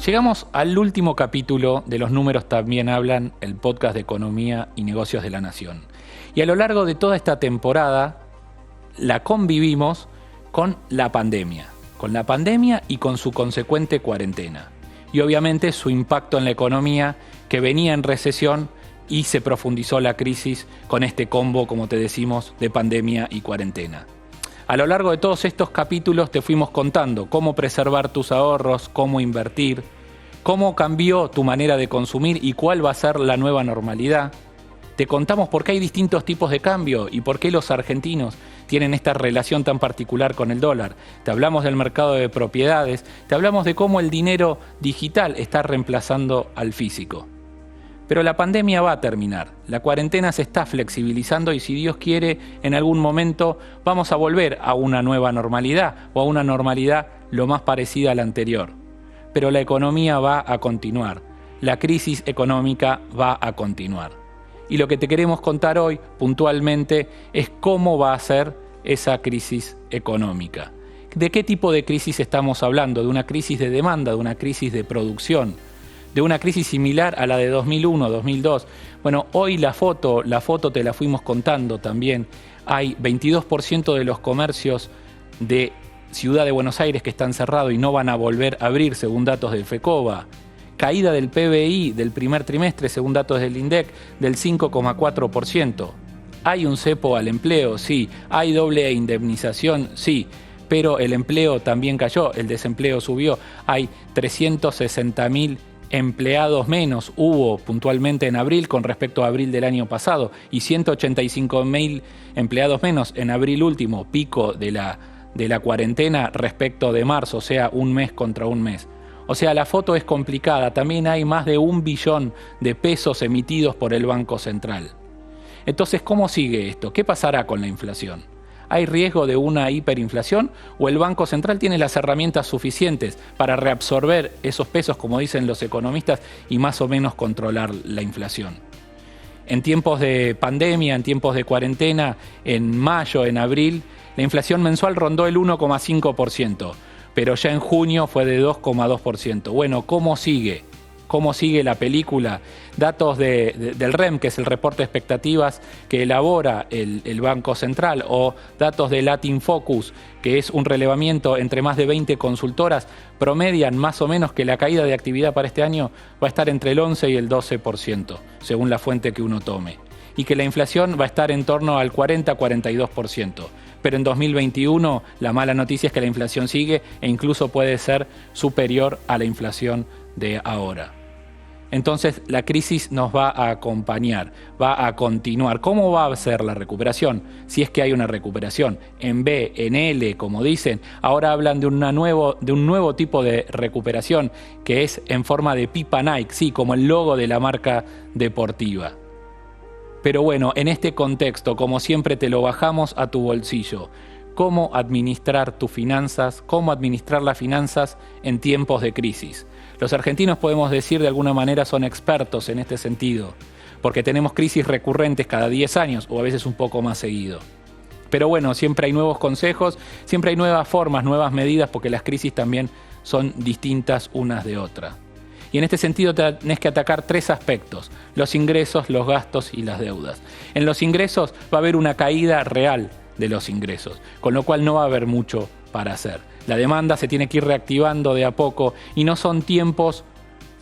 Llegamos al último capítulo de Los Números También Hablan, el podcast de Economía y Negocios de la Nación. Y a lo largo de toda esta temporada la convivimos con la pandemia y con su consecuente cuarentena. Y obviamente su impacto en la economía, que venía en recesión y se profundizó la crisis con este combo, como te decimos, de pandemia y cuarentena. A lo largo de todos estos capítulos te fuimos contando cómo preservar tus ahorros, cómo invertir, cómo cambió tu manera de consumir y cuál va a ser la nueva normalidad. Te contamos por qué hay distintos tipos de cambio y por qué los argentinos tienen esta relación tan particular con el dólar. Te hablamos del mercado de propiedades, te hablamos de cómo el dinero digital está reemplazando al físico. Pero la pandemia va a terminar, la cuarentena se está flexibilizando y si Dios quiere, en algún momento vamos a volver a una nueva normalidad o a una normalidad lo más parecida a la anterior. Pero la economía va a continuar, la crisis económica va a continuar. Y lo que te queremos contar hoy puntualmente es cómo va a ser esa crisis económica. ¿De qué tipo de crisis estamos hablando? ¿De una crisis de demanda, de una crisis de producción? ¿De una crisis similar a la de 2001, 2002? Bueno, hoy la foto te la fuimos contando también. Hay 22% de los comercios de Ciudad de Buenos Aires que están cerrados y no van a volver a abrir según datos del FECOBA. Caída del PBI del primer trimestre según datos del INDEC del 5,4%. ¿Hay un cepo al empleo? Sí. ¿Hay doble indemnización? Sí. Pero el empleo también cayó, el desempleo subió. Hay 360.000 empleados menos hubo puntualmente en abril con respecto a abril del año pasado y 185.000 empleados menos en abril último, pico de la cuarentena respecto de marzo, o sea, un mes contra un mes. O sea, la foto es complicada, también hay más de 1 billón de pesos emitidos por el Banco Central. Entonces, ¿cómo sigue esto? ¿Qué pasará con la inflación? ¿Hay riesgo de una hiperinflación o el Banco Central tiene las herramientas suficientes para reabsorber esos pesos, como dicen los economistas, y más o menos controlar la inflación? En tiempos de pandemia, en tiempos de cuarentena, en mayo, en abril, la inflación mensual rondó el 1,5%, pero ya en junio fue de 2,2%. Bueno, ¿cómo sigue? ¿Cómo sigue la película? Datos del REM, que es el reporte de expectativas que elabora el Banco Central, o datos de Latin Focus, que es un relevamiento entre más de 20 consultoras, promedian más o menos que la caída de actividad para este año va a estar entre el 11 y el 12%, según la fuente que uno tome. Y que la inflación va a estar en torno al 40-42%. Pero en 2021 la mala noticia es que la inflación sigue e incluso puede ser superior a la inflación de ahora. Entonces la crisis nos va a acompañar, va a continuar. ¿Cómo va a ser la recuperación? Si es que hay una recuperación. En B, en L, como dicen, ahora hablan de un nuevo tipo de recuperación que es en forma de pipa Nike, sí, como el logo de la marca deportiva. Pero bueno, en este contexto, como siempre, te lo bajamos a tu bolsillo. ¿Cómo administrar tus finanzas? ¿Cómo administrar las finanzas en tiempos de crisis? Los argentinos, podemos decir, de alguna manera son expertos en este sentido, porque tenemos crisis recurrentes cada 10 años o a veces un poco más seguido. Pero bueno, siempre hay nuevos consejos, siempre hay nuevas formas, nuevas medidas, porque las crisis también son distintas unas de otras. Y en este sentido tenés que atacar 3 aspectos: los ingresos, los gastos y las deudas. En los ingresos va a haber una caída real de los ingresos, con lo cual no va a haber mucho para hacer. La demanda se tiene que ir reactivando de a poco y no son tiempos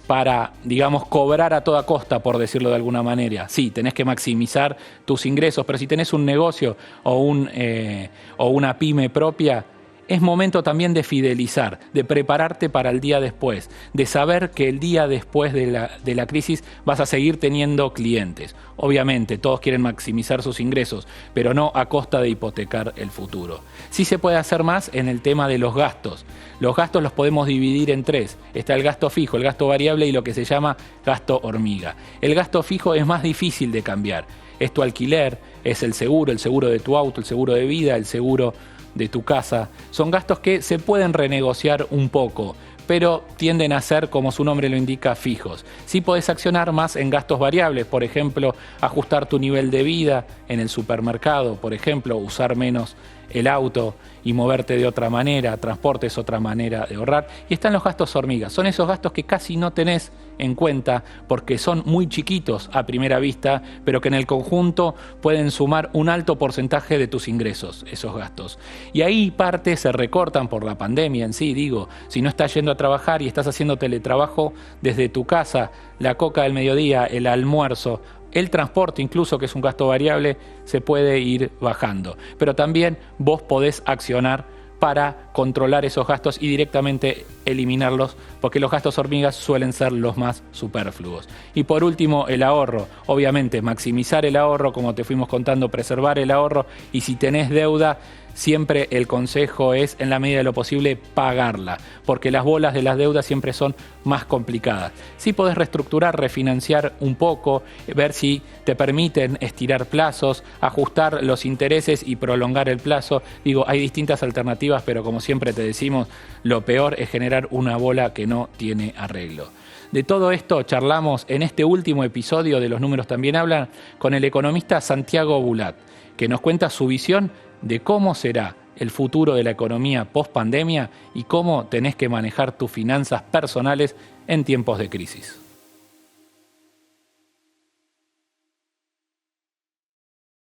para, digamos, cobrar a toda costa, por decirlo de alguna manera. Sí, tenés que maximizar tus ingresos, pero si tenés un negocio o una pyme propia, es momento también de fidelizar, de prepararte para el día después, de saber que el día después de la crisis vas a seguir teniendo clientes. Obviamente, todos quieren maximizar sus ingresos, pero no a costa de hipotecar el futuro. Sí se puede hacer más en el tema de los gastos. Los gastos los podemos dividir en 3. Está el gasto fijo, el gasto variable y lo que se llama gasto hormiga. El gasto fijo es más difícil de cambiar. Es tu alquiler, es el seguro de tu auto, el seguro de vida, el seguro de tu casa. Son gastos que se pueden renegociar un poco, pero tienden a ser, como su nombre lo indica, fijos. Sí podés accionar más en gastos variables, por ejemplo, ajustar tu nivel de vida en el supermercado, por ejemplo, usar menos el auto y moverte de otra manera, transporte es otra manera de ahorrar. Y están los gastos hormigas, son esos gastos que casi no tenés en cuenta porque son muy chiquitos a primera vista, pero que en el conjunto pueden sumar un alto porcentaje de tus ingresos, esos gastos. Y ahí parte se recortan por la pandemia en sí, digo, si no estás yendo a trabajar y estás haciendo teletrabajo desde tu casa, la coca del mediodía, el almuerzo, el transporte incluso, que es un gasto variable, se puede ir bajando. Pero también vos podés accionar para controlar esos gastos y directamente eliminarlos, porque los gastos hormigas suelen ser los más superfluos. Y por último, el ahorro. Obviamente, maximizar el ahorro, como te fuimos contando, preservar el ahorro, y si tenés deuda, siempre el consejo es, en la medida de lo posible, pagarla, porque las bolas de las deudas siempre son más complicadas. Sí podés reestructurar, refinanciar un poco, ver si te permiten estirar plazos, ajustar los intereses y prolongar el plazo. Digo, hay distintas alternativas, pero como siempre te decimos, lo peor es generar una bola que no tiene arreglo. De todo esto charlamos en este último episodio de Los Números También Hablan con el economista Santiago Bulat, que nos cuenta su visión de cómo será el futuro de la economía post-pandemia y cómo tenés que manejar tus finanzas personales en tiempos de crisis.